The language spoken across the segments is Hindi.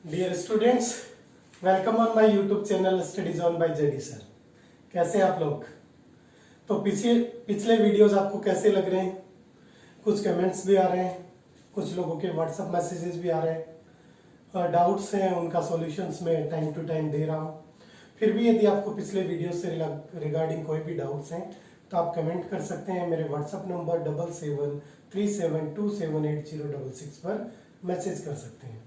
Dear students, welcome on my YouTube channel studies on by JD sir. कैसे हैं आप लोग? तो पिछले वीडियोस आपको कैसे लग रहे हैं? कुछ कमेंट्स भी आ रहे हैं, कुछ लोगों के व्हाट्सएप मैसेजेस भी आ रहे हैं, डाउट्स हैं, उनका सॉल्यूशंस मैं टाइम टू टाइम दे रहा हूँ। फिर भी यदि आपको पिछले वीडियो से रिगार्डिंग कोई भी डाउट्स हैं तो आप कमेंट कर सकते हैं। मेरे व्हाट्सएप नंबर 7737278066 पर मैसेज कर सकते हैं।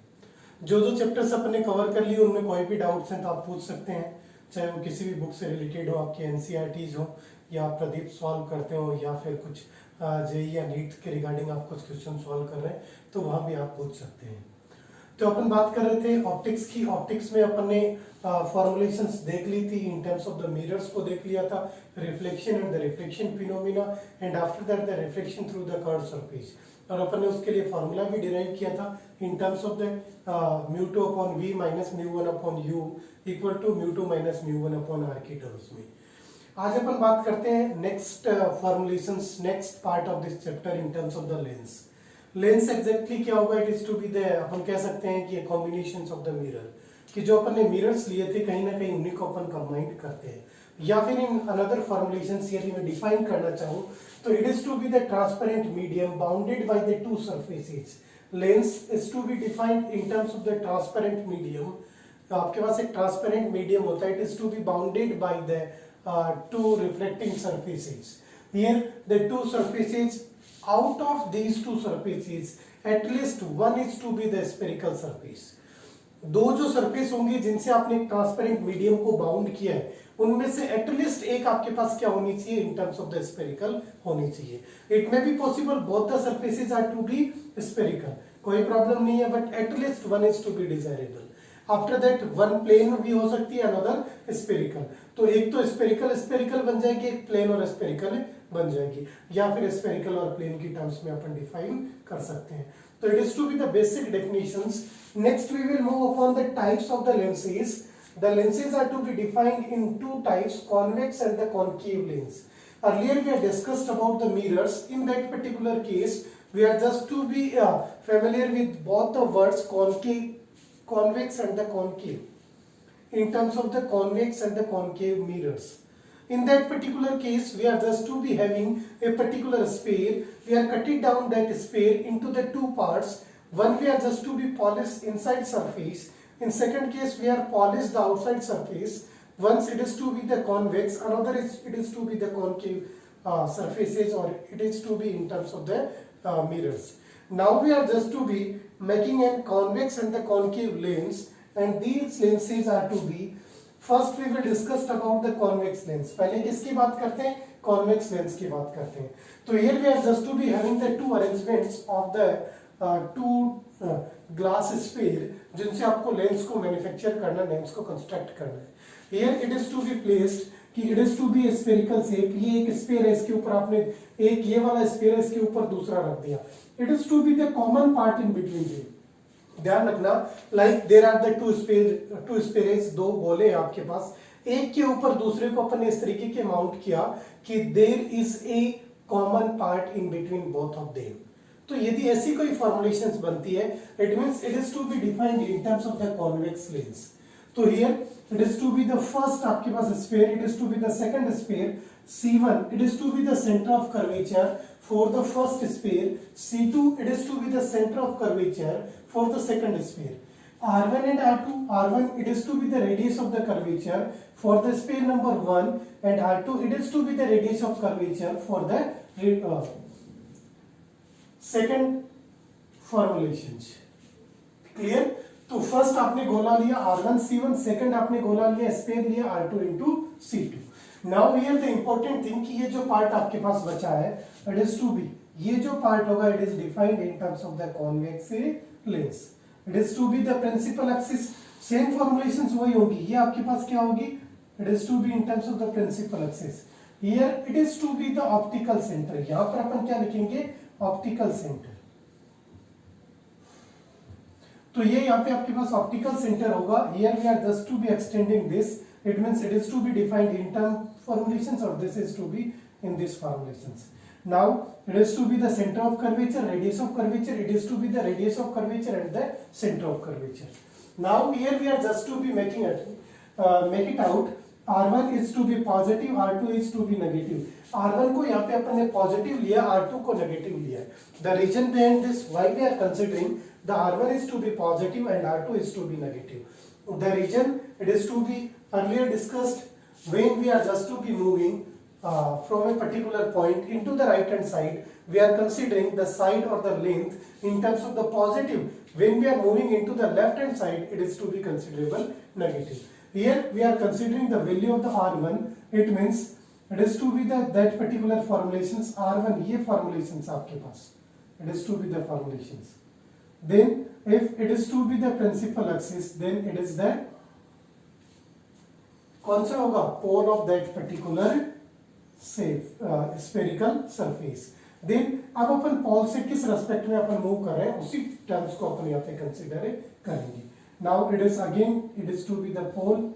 जो चैप्टर्स अपने कवर कर लिए उनमें कोई भी डाउट्स हैं तो आप पूछ सकते हैं, चाहे वो किसी भी बुक से रिलेटेड हो, आपके एनसीईआरटीज हो या आप प्रदीप सॉल्व करते हो या फिर कुछ जेई या नीट के रिगार्डिंग आप कुछ क्वेश्चन सॉल्व कर रहे हैं तो वहाँ भी आप पूछ सकते हैं। तो अपन बात कर रहे थे ऑप्टिक्स की। ऑप्टिक्स में अपन ने फॉर्मुलेशंस देख ली थी, इन टर्म्स ऑफ द मिरर्स को देख लिया था, reflection and the reflection phenomena and after that the reflection through the curved surface. और अपन ने उसके लिए फॉर्मूला भी डिराइव किया था in terms of the μ2 upon v minus μ1 upon u equal to μ2 minus μ1 upon r की टर्म्स में। आज अपन बात करते हैं next formulations, next part of this chapter in terms of the lens. Lens exactly क्या होगा? It is to be the, अपन कह सकते हैं कि कॉम्बिनेशंस ऑफ द मिरर, कि जो अपन ने मिरर्स लिए थे कहीं ना कहीं उन्हीं को अपन कंबाइन करते हैं। या फिर इन अनदर फॉर्मुलेशंस यदि मैं डिफाइन करना चाहूं तो it is to be the transparent medium bounded by the two surfaces. Lens is to be defined in terms of the transparent medium. आपके पास एक ट्रांसपेरेंट मीडियम होता है, it is to be bounded by the two reflecting surfaces. Here the two surfaces, out of these two surfaces at least one is to be the spherical surface. दो जो सरफेस होंगी जिनसे आपने ट्रांसपेरेंट मीडियम को बाउंड किया है उनमें से एटलीस्ट एक आपके पास क्या होनी चाहिए? In terms of the spherical होनी चाहिए। It may be possible both the surfaces are to be spherical, कोई प्रॉब्लम नहीं है, but at least one is to be desirable. After that one plane भी हो सकती है, अनदर स्फेरिकल। तो एक तो स्फेरिकल स्फेरिकल बन जाएगी, एक प्लेन और स्फेरिकल बन जाएगी, या फिर स्फेरिकल और प्लेन की टर्म्स में अपन डिफाइन कर सकते हैं। तो it is to be the basic definitions. Next we will move upon the types of the lenses. The lenses are to be defined in two types, convex and the concave lens. Earlier we have discussed about the mirrors. In that particular case, we are just to be familiar with both the words convex and the concave. In terms of the convex and the concave mirrors. In that particular case, we are just to be having a particular sphere. We are cutting down that sphere into the two parts. One we are just to be polished inside surface. In second case, we are polished the outside surface. Once it is to be the convex, another it is to be the concave surfaces, or it is to be in terms of the mirrors. Now we are just to be making a convex and the concave lens, and these lenses are to be, first we will discuss about the convex lens. पहले किसकी बात करते हैं? Convex lens की बात करते हैं। तो here we are just to be having the two arrangements of the two glass sphere जिनसे आपको लेंस को मैन्युफैक्चर करना, लेंस को कंस्ट्रक्ट करना है। Here it is to be placed कि it is to be spherical shape. ये एक स्फीयर है, इसके ऊपर आपने एक ये वाला स्फीयर है, इसके ऊपर दूसरा रख दिया। It is to be the common part in between them. ध्यान रखना, like there are the two spheres, दो गोले हैं आपके पास, एक के ऊपर दूसरे को अपन ने इस तरीके के माउंट किया कि there is a common part in between both of them. तो यदि ऐसी कोई फॉर्मुलेशंस बनती है, it means it is to be defined in terms of the convex lens. तो here it is to be the first आपके पास sphere, it is to be the second sphere C1, it is to be the centre of curvature for the first sphere. C2, it is to be the centre of curvature for the second sphere. R1 and R2, R1 it is to be the radius of the curvature for the sphere number 1, and R2 it is to be the radius of curvature for the second formulation. Clear? तो फर्स्ट आपने गोला लिया R1 C1, सेकंड आपने गोला लिया स्फीयर लिया R2 into C2। Now here the important thing कि ये जो पार्ट आपके पास बचा है, इट इज टू बी, ये जो पार्ट होगा it is defined in terms of the convex lens. It is to be the principal axis. Same formulations वही होगी, ये आपके पास क्या होगी? It is to be in terms of the principal axis. Here it is to be the optical centre. यहां पर अपन क्या लिखेंगे? Optical centre. तो ये यहाँ पे आपके पास ऑप्टिकल सेंटर होगा। Here we are just to be extending this, it means it is to be defined in term formulations, और this is to be in this formulations. Now it is to be the centre of curvature, radius of curvature, it is to be the radius of curvature and the centre of curvature. Now here we are just to be make it out. R1 is to be positive, R2 is to be negative. R1 को यहाँ पे अपन ने पॉजिटिव लिया, R2 को नेगेटिव लिया. The reason behind this, why we are considering the R1 is to be positive and R2 is to be negative. The reason it is to be earlier discussed, when we are just to be moving from a particular point into the right hand side, we are considering the side or the length in terms of the positive. When we are moving into the left hand side, it is to be considerable negative. Here we are considering the value of the R1. It means it is to be the that particular formulations R1. ये formulations आपके पास. It is to be the formulations. Then if it is to be the principal axis, then it is the कौन सा होगा? Pole of that particular spherical surface. Then अब अपन pole से किस respect में अपन move कर रहे हैं, उसी terms को अपन यहाँ पे consider करेंगे. Now it is to be the pole.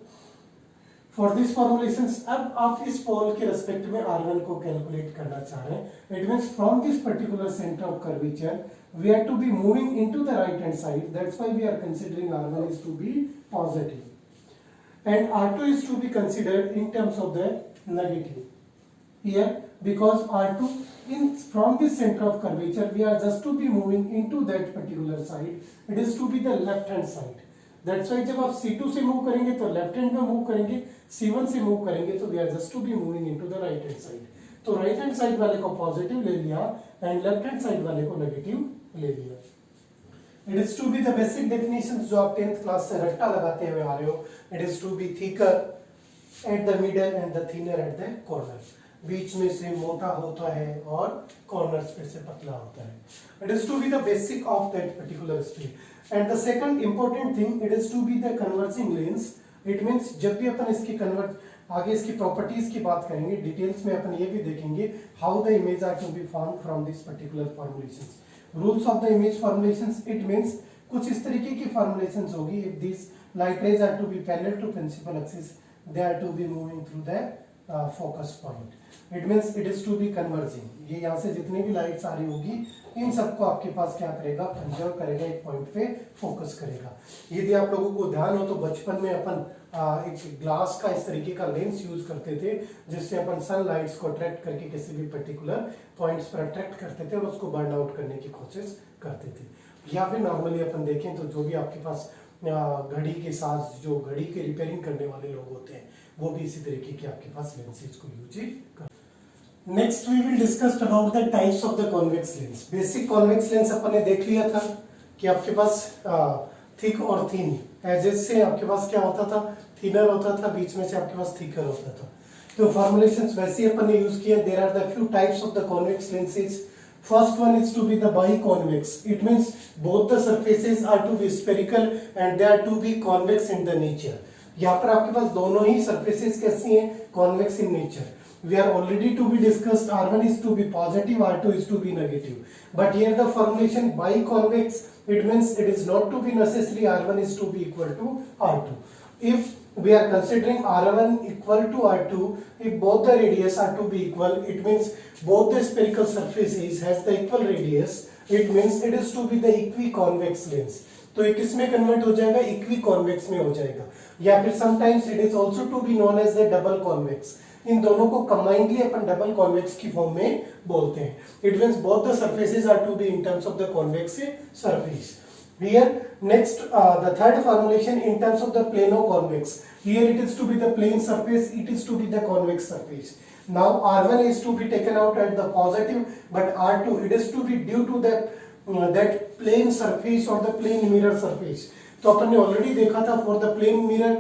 For these formulations, अब आप इस pole के respect में R1 को calculate करना चाह रहे हैं. It means from this particular center of curvature, we are to be moving into the right hand side. That's why we are considering R1 is to be positive. And R2 is to be considered in terms of the negative. Here, because R2 from this center of curvature, we are just to be moving into that particular side. It is to be the left hand side. That's why जब आप C2 से मूव करेंगे तो लेफ्ट हैंड में मूव करेंगे, C1 से मूव करेंगे तो we are just to be moving into the right hand side. तो राइट हैंड साइड वाले को पॉजिटिव ले लिया एंड लेफ्ट हैंड साइड वाले को नेगेटिव ले लिया. It is to be the basic definitions जो आप 10th क्लास से रट्टा लगाते हुए आ रहे हो. It is to be thicker at the middle and the thinner at the corner. बीच में से मोटा होता है और कॉर्नर्स पे से पतला होता है. It is to be the basic of that particular speed. And the second important thing, it is to be the converging lens. It means जब भी अपन इसकी आगे इसकी प्रॉपर्टीज की बात करेंगे, डिटेल्स में अपन ये भी देखेंगे how the image are to be found from this particular formulations. Rules of the image formulations, it means कुछ इस तरीके की फॉर्मुलेशंस होगी. If this light rays are to be parallel to principal axis, they are to be moving through the focus point. It means it is to be converging. ये यहाँ से जितनी भी लाइट्स आ रही होगी, इन सबको आपके पास क्या करेगा, कंजर्व करेगा, एक पॉइंट पे फोकस करेगा. यदि आप लोगों को ध्यान हो तो बचपन में अपन एक ग्लास का इस तरीके का लेंस यूज करते थे, जिससे अपन सनलाइट्स को अट्रैक्ट करके किसी भी पर्टिकुलर पॉइंट्स पर अट्रैक्ट करते थे और उसको बर्न आउट करने की कोशिश करते थे. या फिर नॉर्मली अपन देखें तो जो भी आपके पास घड़ी के साथ जो घड़ी के रिपेयरिंग करने वाले लोग होते हैं, वो भी इसी तरीके के आपके पास लेंसेज को यूज करते हैं. Next we will discuss about the types of the convex lens. Basic convex lens अपन ने देख लिया था कि आपके पास थिक और थिन एजेस से आपके पास क्या होता था, थिनर होता था, बीच में से आपके पास थिकर होता था. तो फॉर्मुलेशंस वैसे ही अपन ने यूज किया. There are the few types of the convex lenses. First one is to be the biconvex. It means both the surfaces are to be spherical and they are to be convex in the nature. यहाँ पर आपके पास दोनों ही surfaces कैसी हैं, convex in nature. We are already to be discussed. R1 is to be positive, R2 is to be negative. But here the formulation biconvex, it means it is not to be necessary R1 is to be equal to R2. If we are considering R1 equal to R2, if both the radius are to be equal, it means both the spherical surfaces has the equal radius. It means it is to be the equiconvex lens. तो ये किस में कन्वर्ट हो जाएगा, इक्विकॉन्वेक्स में हो जाएगा. या फिर sometimes it is also to be known as the double convex. इन दोनों को कंबाइंडली अपन डबल कॉन्वेक्स की फॉर्म में बोलते हैं. It means both the surfaces are to be in terms of the convex surface. Here next the third formulation in terms of the plano-convex. Here it is to be the plane surface, it is to be the convex surface. Now R1 is to be taken out at the positive, but R2 it is to be due to that plane surface or the plane mirror surface. तो अपन ने already देखा था for the plane mirror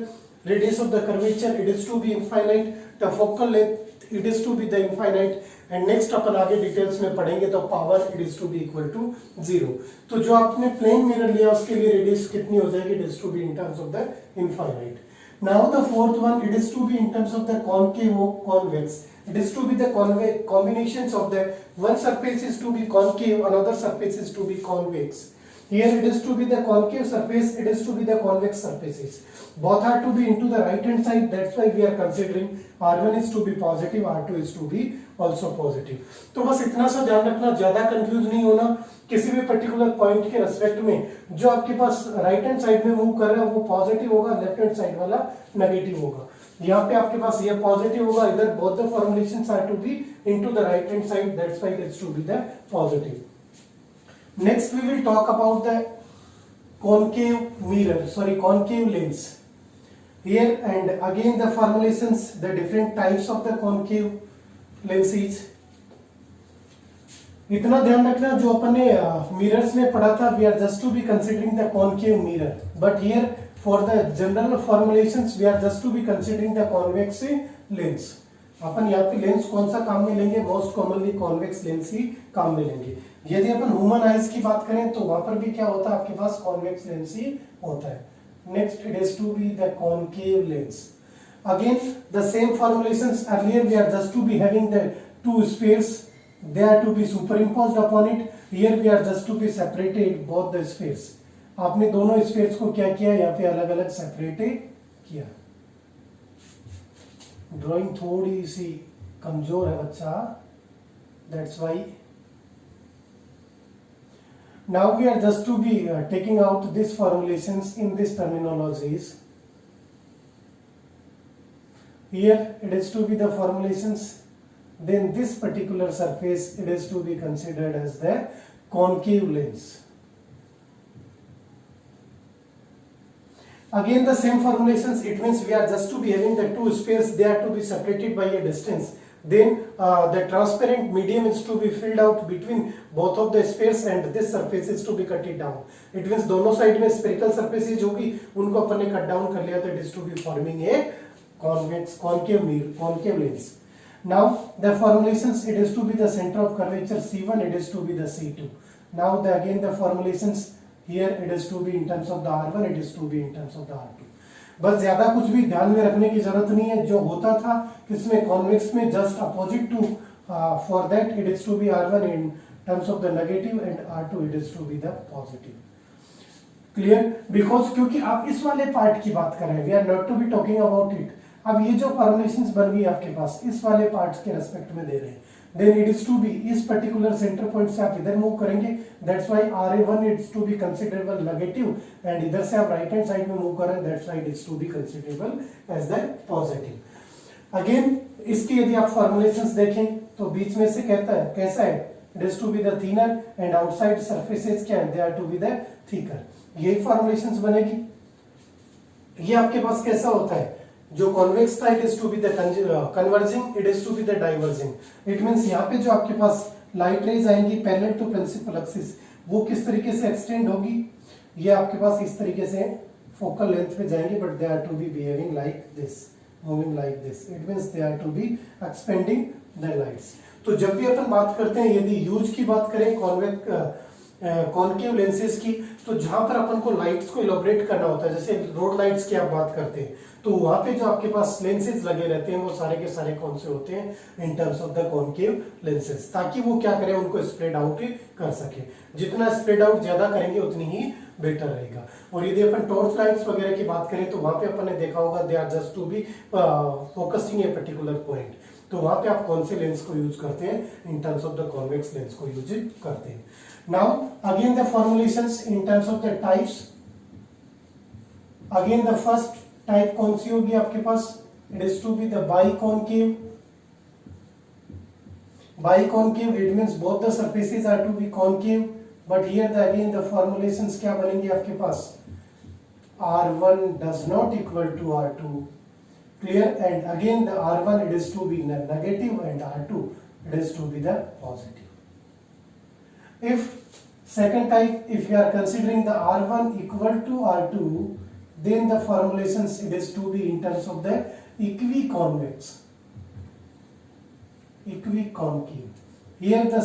radius of the curvature it is to be infinite, the focal length it is to be the infinite. And next अपन आगे डिटेल्स में पढ़ेंगे तो power it is to be equal to 0. तो जो आपने प्लेन मिरर लिया उसके लिए रेडियस कितनी हो जाएगी, it is to be in terms of the infinite. Now the fourth one, it is to be in terms of the concave convex. It is to be the combinations of the one surface is to be concave, another surface is to be convex. Here it is to be the concave surface, it is to be the convex surfaces. Both are to be into the right hand side. That's why we are considering R1 is to be positive, R2 is to be also positive. तो बस इतना सा ध्यान रखना, ज्यादा कंफ्यूज नहीं होना किसी भी पर्टिकुलर पॉइंट के रेस्पेक्ट में जो आपके पास राइट हैंड साइड में मूव कर रहा है वो पॉजिटिव होगा, लेफ्ट हैंड साइड वाला नेगेटिव होगा। यहाँ पे आपके पास ये पॉजिटिव होगा, इधर both the formulations are to be into the right hand side, that's why it's to be the positive. Next we will talk about the concave lens here, and again the formulations, the different types of the concave lenses। इतना ध्यान रखना जो अपन ने मिरर्स में पढ़ा था, we are just to be considering the concave mirror, but here for the general formulations we are just to be considering the convex lens. अपन यहाँ पे लेंस कौन सा काम में लेंगे, मोस्ट कॉमनली कॉन्वेक्स लेंस ही काम में लेंगे। यदि अपन ह्यूमन आईज की बात करें तो वहां पर भी क्या होता है, आपके पास कॉन्वेक्स लेंस ही होता है। Next it is to be the concave lens. Again the same formulations, earlier we are just to be having the two spheres, they are to be superimposed upon it, here we are just to be separated both the spheres। आपने दोनों स्फीयर्स को क्या किया, यहाँ पे अलग अलग सेपरेट किया। ड्राइंग थोड़ी सी कमजोर है बच्चा, that's why now we are just to be taking out these formulations in these terminologies। here it is to be the formulations, then this particular surface it is to be considered as the concave lens। again the same formulations, it means we are just to be having the two spheres, they are to be separated by a distance, then the transparent medium is to be filled out between both of the spheres and this surface is to be cut it down। it means दोनों साइड में spherical surfaces होगी, उनको अपन ने cut down कर लिया तो it is to be forming a concave lens। now the formulations, it is to be the center of curvature C1, it is to be the C2। now again the formulations, here it is to be in terms of the R1, it is to be in terms of the R2। बस ज्यादा कुछ भी ध्यान में रखने की जरूरत नहीं है, जो होता था किसमें, कॉन्वेक्स में, just opposite to for that it is to be R1 in terms of the negative and R2 it is to be the positive। Clear? Because क्योंकि आप इस वाले पार्ट की बात कर रहे हैं, we are not to be talking about it. अब ये जो फॉर्मुलेशंस बन गई आपके पास इस वाले पार्ट्स के रेस्पेक्ट में दे रहे हैं, then it is to be इस पर्टिकुलर सेंटर पॉइंट से आप इधर मूव करेंगे, that's why RA1 it's to be considerable negative, and इधर से आप राइट हैंड साइड में मूव कर रहे हैं, that's why it is to be considerable as the positive. Again इसकी यदि आप फॉर्मुलेशंस देखें तो बीच में से कहता है कैसा है, it is to be the thinner and outside surfaces क्या है, they are to be the thicker. यही फॉर्मुलेशंस बनेगी। ये आपके पास कैसा होता है, जो कॉन्वेक्स था it is to be the converging, it is to be the diverging. It means यहाँ पे जो आपके पास लाइट रेज आएंगी पैरेलल टू प्रिंसिपल एक्सिस, वो किस तरीके से एक्सटेंड होगी, ये आपके पास इस तरीके से फोकल लेंथ पे जाएंगे, but they are to be behaving like this, moving like this, it means they are to be expanding the lights. तो जब भी अपन बात करते हैं, यदि यूज की बात करें कॉनकेव लेंसेज की, तो जहां पर अपन को लाइट्स को इलोबरेट करना होता है, जैसे रोड लाइट्स की आप बात करते हैं, तो वहां पे जो आपके पास लेंसेज लगे रहते हैं वो सारे के सारे कौन से होते हैं, इन terms of the concave lenses, ताकि वो क्या करें, उनको स्प्रेड आउट कर सके। जितना स्प्रेड आउट ज्यादा करेंगे उतनी ही बेटर रहेगा। और यदि अपन टॉर्च लाइट्स वगैरह की बात करें तो वहां पे अपन ने देखा होगा, they are just to be focusing a particular point, तो वहां पे आप कौन से लेंस को यूज करते हैं, इन terms of the convex lens को यूज करते हैं। Now again the formulations in terms of the types, again the first type कौन सी होगी आपके पास, it is to be the biconcave। Biconcave it means both the surfaces are to be concave, but here the again the formulations क्या बनेंगे आपके पास, R1 does not equal to R2, clear, and again the R1 it is to be negative and R2 it is to be the positive। If second type, if you are considering the R1 equal to R2, then the formulations it is to be in terms of the equiconvex, equiconcave। Here the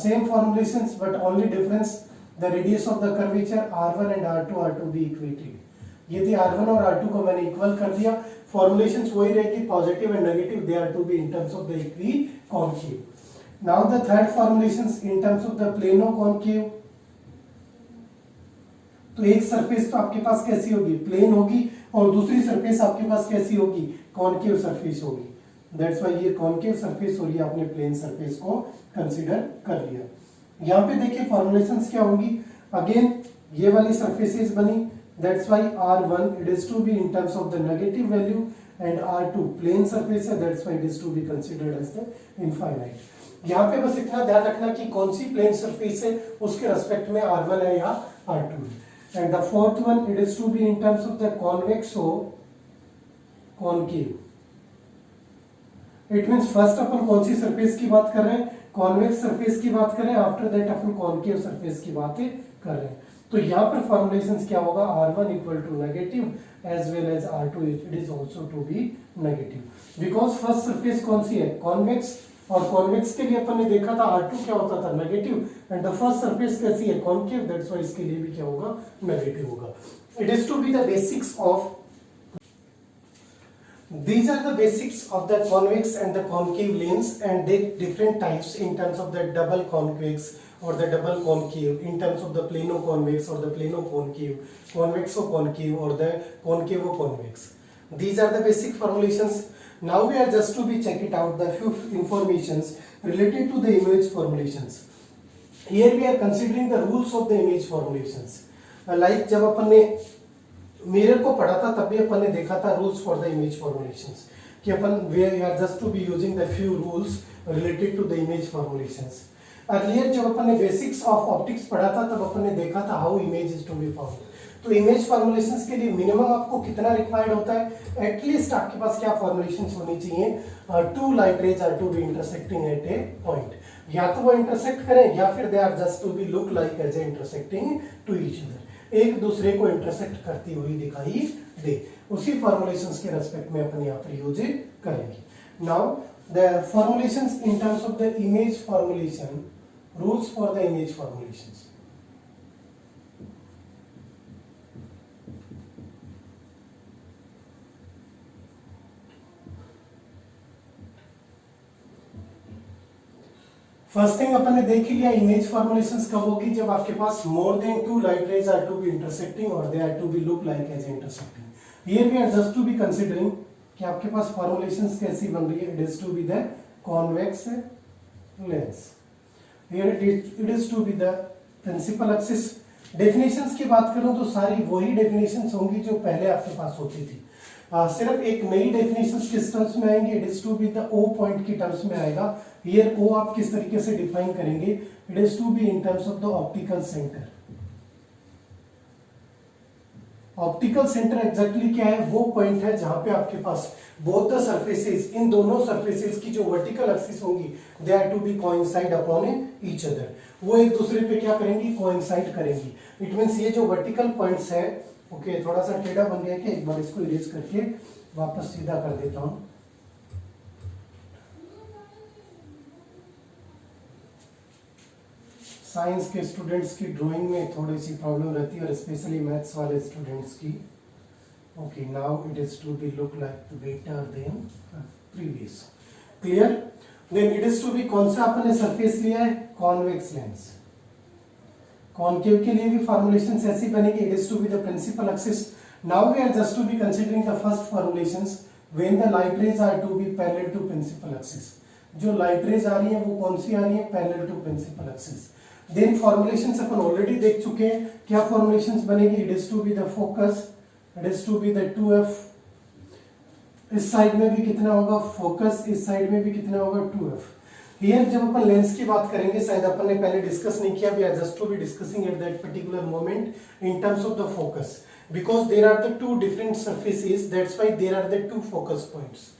same formulations, but only difference the radius of the curvature R1 and R2 are to be equated। यदि R1 और R2 को मैंने इक्वल कर दिया, फॉर्मुलेशंस वही रहेगी, positive and negative they are to be in terms of the equiconcave। Now the third formulations in terms of the plano-concave, तो एक सरफेस तो आपके पास कैसी होगी, प्लेन होगी, और दूसरी सरफेस आपके पास कैसी होगी, कॉनकेव सरफेस होगी। दैट्स व्हाई ये कॉनकेव सरफेस और ये आपने प्लेन सरफेस को कंसीडर कर लिया। यहाँ पे देखिए फॉर्मुलेशंस क्या होंगी, अगेन ये वाली सरफेसेस बनी, that's why R1 it is to be in terms of the negative value and R2 plane surface है, that's why it is to be considered as the infinite. यहाँ पे बस इतना ध्यान रखना कि कौन सी प्लेन सरफेस है उसके रेस्पेक्ट में R1 है या R2 है। And the fourth one it is to be in terms of the convex और कॉनकेव। इट मींस फर्स्ट अपन कौन सी सरफेस की बात कर रहे हैं, कॉन्वेक्स सरफेस की बात कर रहे हैं, after that upon concave surface की बातें कर रहे हैं। तो यहाँ पर फॉर्मुलेशंस क्या होगा, R1 equal to negative as well as R2 it is also to be negative because first surface कौन सी है, कॉन्वेक्स, और कॉन्वेक्स के लिए अपन ने देखा था R2 क्या होता था, negative, and the first surface कैसी है, कॉनकेव, दैट्स व्हाई इसके लिए भी क्या होगा, नेगेटिव होगा। It is to be the basics of These are the basics of the convex and the concave lens, and they different types in terms of the double convex or the double concave, in terms of the plano-convex or the plano-concave, convexo-concave or the concavo-convex. These are the basic formulations. Now we are just to be check it out the few informations related to the image formulations. Here we are considering the rules of the image formulations. Like जब अपन ने मिरर को पढ़ा था तब भी अपन ने देखा था rules for the image formulations, कि अपन we are just to be using the few rules related to the image formulations. Earlier जब अपन ने बेसिक्स ऑफ ऑप्टिक्स पढ़ा था तब अपन ने देखा था how image is to be formed. तो इमेज फॉर्मुलेशंस के लिए मिनिमम आपको कितना रिक्वायर्ड होता है, एटलीस्ट आपके पास क्या फॉर्मुलेशंस होनी चाहिए, two light rays are to be intersecting at a point, या तो वो इंटरसेक्ट करें या फिर they are just to be look like as a intersecting to each other, एक दूसरे को इंटरसेक्ट करती हुई दिखाई दे, उसी फॉर्मुलेशंस के रेस्पेक्ट में अपन यहाँ पर यूज करेंगे। Now the formulations in terms of the image formulation, rules for the image formulations. First thing अपन ने देख ही लिया, इमेज फॉर्मुलेशंस कब होगी, जब आपके पास more than two light rays are to be intersecting और they are to be look like as intersecting. Here we are just to be considering कि आपके पास फॉर्मुलेशंस कैसी बन रही है, it is to be the convex lens, here it is to be the principal axis. Definitions की बात करूं तो सारी वही डेफिनेशंस होंगी जो पहले आपके पास होती थी, सिर्फ एक नई डेफिनेशंस किस टर्म्स में आएंगे, it is to be the O point की टर्म्स में आएगा। हियर ओ आप किस तरीके से डिफाइन करेंगे, it is to be in terms of the optical center. Optical center exactly क्या है, वो पॉइंट है जहां पे आपके पास बोथ द सरफेसेस, इन दोनों सरफेसेस की जो वर्टिकल एक्सिस होंगी they are to be coincide upon each other, वो एक दूसरे पे क्या करेंगी, कोइंसाइड करेंगी। इट मींस ये जो वर्टिकल पॉइंट्स है, ओके थोड़ा सा टेढ़ा बन गया कि एक बार इसको इरेज करके वापस सीधा कर देता हूं। साइंस के स्टूडेंट्स की ड्राइंग में थोड़ी सी प्रॉब्लम रहती है और स्पेशली मैथ्स वाले स्टूडेंट्स की। Okay now it is to be look like better than previous, clear. Then it is to be, कौन सा आपने सरफेस लिया है, कॉन्वेक्स लेंस। कॉनकेव के लिए भी फॉर्मुलेशंस ऐसी बनेगी, it is to be the principal axis. Now we are just to be considering the first formulations when the light rays are to be parallel to principal axis. जो लाइट रेज आ रही है वो कौन सी आ रही है, parallel to principal axis. Then formulations अपन ऑलरेडी देख चुके हैं, क्या फॉर्मुलेशंस बनेगी, it is to be the focus, it is to be the 2f, इस साइड में भी कितना होगा फोकस, इस साइड में भी कितना होगा 2f। हियर जब अपन लेंस की बात करेंगे, शायद अपन ने पहले डिस्कस नहीं किया, we are just to be discussing at that particular moment in terms of the focus, because there are the two different surfaces, that's why there are the two focus points.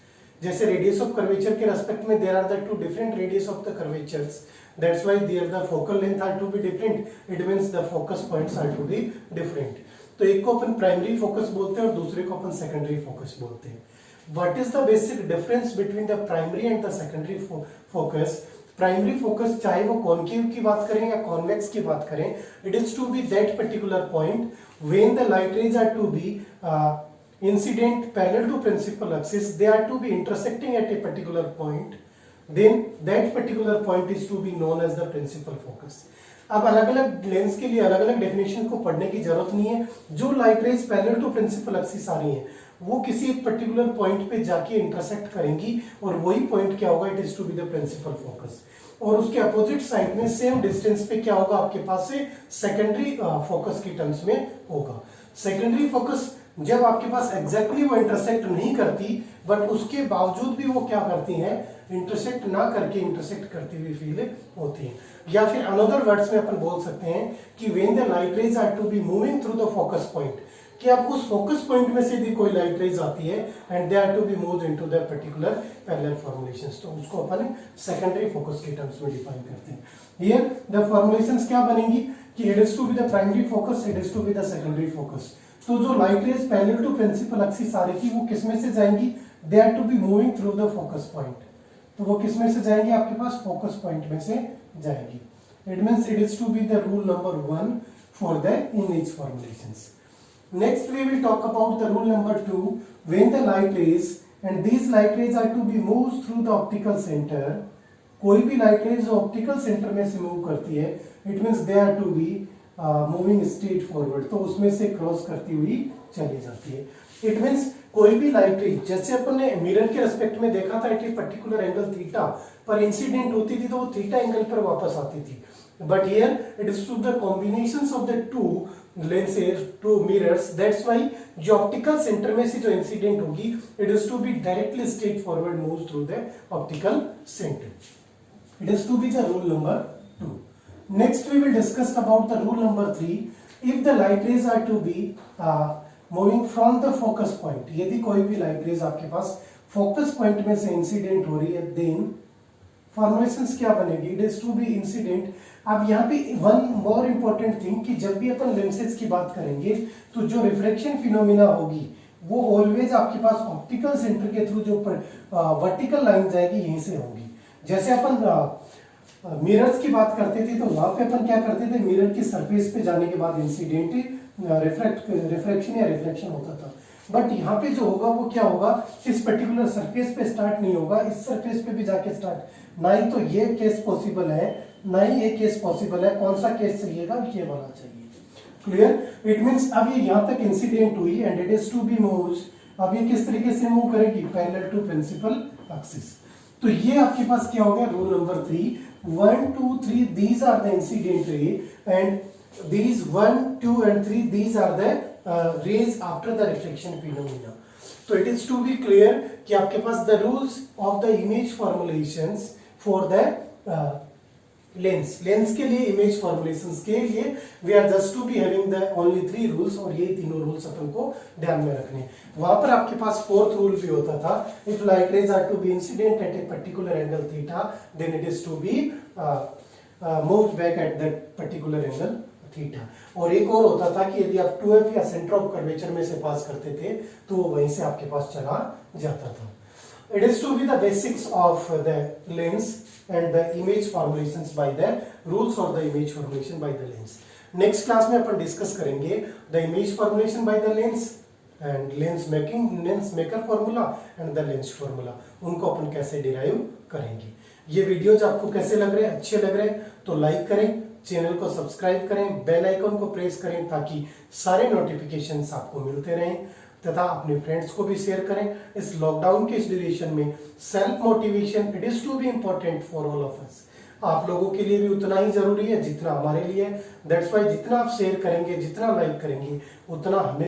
जैसे रेडियस ऑफ कर्वेचर के रेस्पेक्ट में there are the two different radius of the curvatures, that's why there the focal length are to be different, it means the focus points are to be different. तो एक को अपन प्राइमरी फोकस बोलते हैं और दूसरे को अपन सेकेंडरी फोकस बोलते हैं। What is the basic difference between the primary and the secondary focus? Primary focus चाहे वो कॉनकेव की बात करें या कॉन्वेक्स की बात करें, it is to be that particular point when the light rays are to be incident parallel to principal axis, they are to be intersecting at a particular point, then that particular point is to be known as the principal focus. अब अलग अलग लेंस के लिए अलग अलग डेफिनेशन को पढ़ने की जरूरत नहीं है। जो light rays parallel to principal axis आ रही है वो किसी एक पर्टिकुलर पॉइंट पे जाके इंटरसेक्ट करेंगी और वही पॉइंट क्या होगा, it is to be the principal focus. और उसके अपोजिट साइड में सेम डिस्टेंस पे क्या होगा आपके पास से सेकेंडरी फोकस की टर्म्स में होगा। सेकेंडरी फोकस जब आपके पास एग्जैक्टली वो इंटरसेक्ट नहीं करती बट उसके बावजूद भी वो क्या करती हैं, इंटरसेक्ट ना करके इंटरसेक्ट करती हुई फील होती है। या फिर अनदर वर्ड्स में अपन बोल सकते हैं कि when the light rays are to be moving through the focus point, कि अब उस फोकस पॉइंट में से भी कोई लाइट रेज आती है and they are to be moved into the particular parallel formulations, तो उसको अपन सेकेंडरी फोकस के टर्म्स में डिफाइन करते हैं। हियर द फॉर्मुलेशंस क्या बनेंगी कि it is to be the primary focus, it is to be the secondary focus. तो जो light rays parallel to principal axis आ रही थी वो किस में से जाएंगी, they are to be moving through the focus point, तो वो किस में से जाएंगी, आपके पास फोकस पॉइंट में से जाएगी। It means it is to be the rule number 1 for the image formulations. Next we will talk about the rule number 2, when the light rays and these light rays are to be moved through the optical center, कोई भी लाइट रेज जो ऑप्टिकल सेंटर में से मूव करती है it means they are to be moving straight forward, तो उसमें से क्रॉस करती हुई चली जाती है। इट मींस कोई भी लाइट रेज, जैसे अपन ने मिरर के रेस्पेक्ट में देखा था at a particular angle theta पर इंसिडेंट होती थी तो वो थीटा एंगल पर वापस आती थी, but here it is to the combinations of the two lenses, two mirrors, that's why जो ऑप्टिकल सेंटर में से जो इंसिडेंट होगी it is to be directly straight forward moves through the optical center. It is to be the rule number 2। Next we will discuss about the rule number 3, if the light rays are to be moving from the focus point, यदि कोई भी लाइट रेज आपके पास फोकस पॉइंट में से इंसिडेंट हो रही है देन फॉर्मुलेशंस क्या बनेगी, it is to be incident. अब यहाँ पे वन मोर इंपॉर्टेंट थिंग कि जब भी अपन लेंसेज की बात करेंगे तो जो रिफ्लेक्शन फिनोमिना होगी वो ऑलवेज आपके पास ऑप्टिकल सेंटर के थ्रू जो वर्टिकल लाइन जाएगी यहीं से होगी। जैसे अपन मिरर्स की बात करते थे तो वहां पे अपन क्या करते थे, मिरर की सरफेस पे जाने के बाद इंसिडेंट रिफ्लेक्शन या रिफ्लेक्शन होता था, बट यहाँ पे जो होगा वो क्या होगा, इस पर्टिकुलर सरफेस पे स्टार्ट नहीं होगा, इस सरफेस पे भी जाके स्टार्ट, ना ही तो ये केस पॉसिबल है ना ही ये केस पॉसिबल है। कौन सा केस चाहिएगा, ये वाला चाहिए। क्लियर, इट मींस अब ये यहाँ तक इंसिडेंट हुई and it is to be moved, अब ये किस तरीके से मूव करेगी, पैरेलल टू प्रिंसिपल एक्सिस। तो ये आपके पास क्या हो गया, rule number 3, 1 2 3 these are the incident ray and these 1 2 and 3 these are the rays after the reflection phenomena। तो it is to be clear कि आपके पास the rules of the image formulations for the lens के लिए इमेज फॉर्मुलेशंस के लिए we are just to be having the only 3 rules, और ये तीनों रूल्स अपन को ध्यान में रखने। वहां पर आपके पास 4th रूल भी होता था, if light rays are to be incident at a particular angle theta then it is to be moved back at that particular angle theta. और एक और होता था कि यदि आप 2f या सेंटर ऑफ कर्वेचर में से पास करते थे तो वो वहीं से आपके पास चला जाता था। It is to be the basics of the lens and the image formulations by the rules or the image formulation by the lens। Next class में अपन डिस्कस करेंगे the image formulation by the lens and lens maker formula and the lens formula, उनको अपन कैसे डिराइव करेंगे। ये वीडियोज आपको कैसे लग रहे हैं, अच्छे लग रहे हैं तो लाइक करें, चैनल को सब्सक्राइब करें, बेल आइकन को प्रेस करें ताकि सारे नोटिफिकेशंस आपको मिलते रहें, तथा अपने फ्रेंड्स को भी शेयर करें। इस लॉकडाउन के इस ड्यूरेशन में self motivation it is to be important for all of us. आप लोगों के लिए भी उतना ही जरूरी है जितना हमारे लिए। दैट्स वाई जितना आप शेयर करेंगे, जितना लाइक करेंगे, उतना हमें